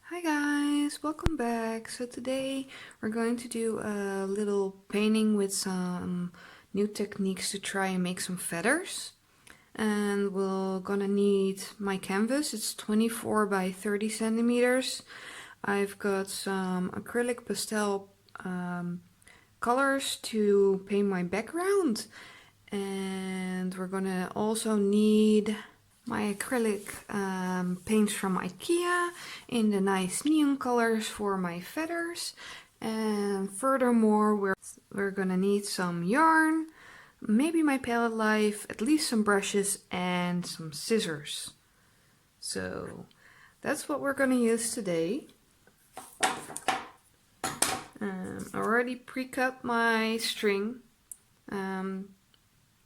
Hi guys, welcome back. So today we're going to do a little painting with some new techniques to try and make some feathers. And we're gonna need my canvas. It's 24 by 30 centimeters. I've got some acrylic pastel colors to paint my background. And we're gonna also need my acrylic paints from Ikea in the nice neon colors for my feathers. And furthermore, we're gonna need some yarn, maybe my palette knife, at least some brushes and some scissors. So that's what we're gonna use today. I already pre-cut my string.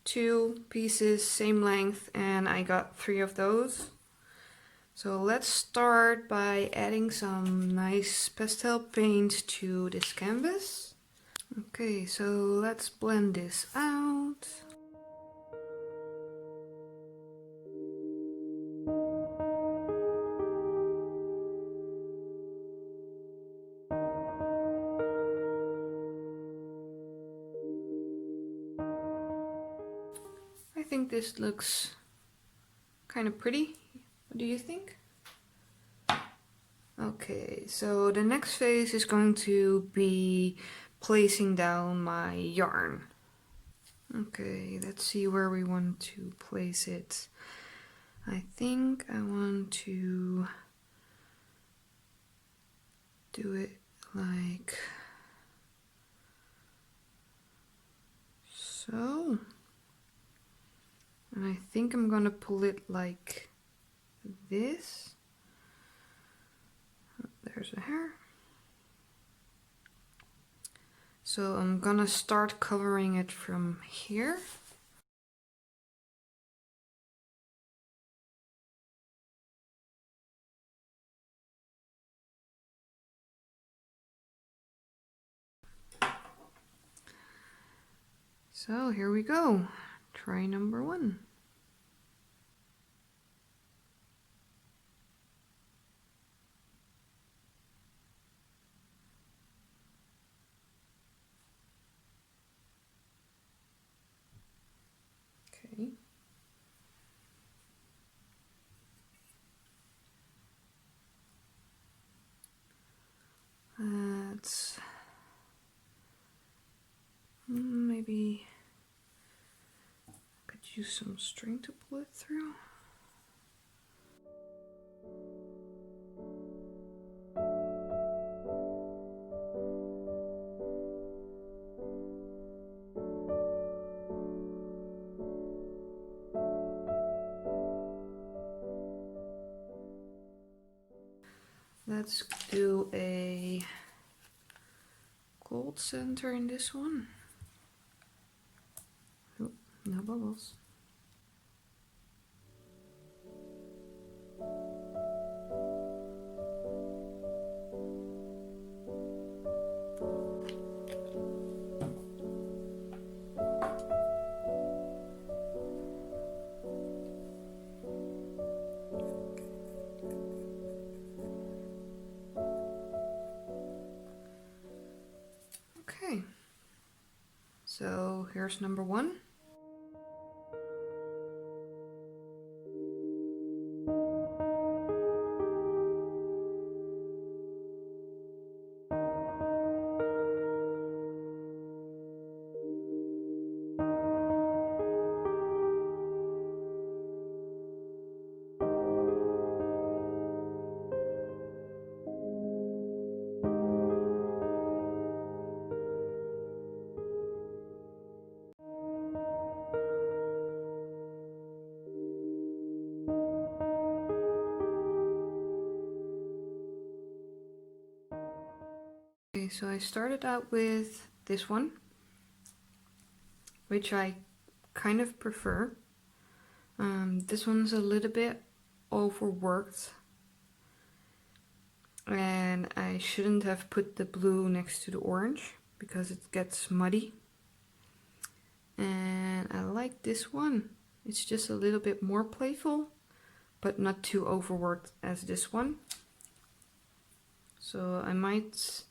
2 pieces, same length, and I got 3 of those. So let's start by adding some nice pastel paint to this canvas. Okay, so let's blend this out. I think this looks kind of pretty. What do you think? Okay, so the next phase is going to be placing down my yarn. Okay, let's see where we want to place it. I think I want to do it like so. And I think I'm gonna pull it like this. There's a hair. So I'm gonna start covering it from here. So here we go. Try number 1. Okay. Let's maybe I could use some string to pull it through. Let's do a gold center in this one. Oh, no bubbles. Okay, so here's number 1. Okay, so I started out with this one, which I kind of prefer. This one's a little bit overworked, and I shouldn't have put the blue next to the orange because it gets muddy. And I like this one. It's just a little bit more playful, but not too overworked as this one. So I might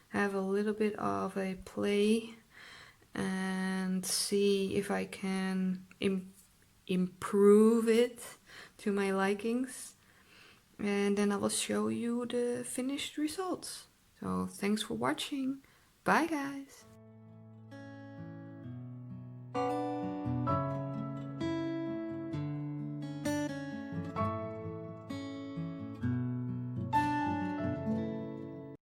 have a little bit of a play and see if I can improve it to my likings. And then I will show you the finished results. So thanks for watching. Bye guys.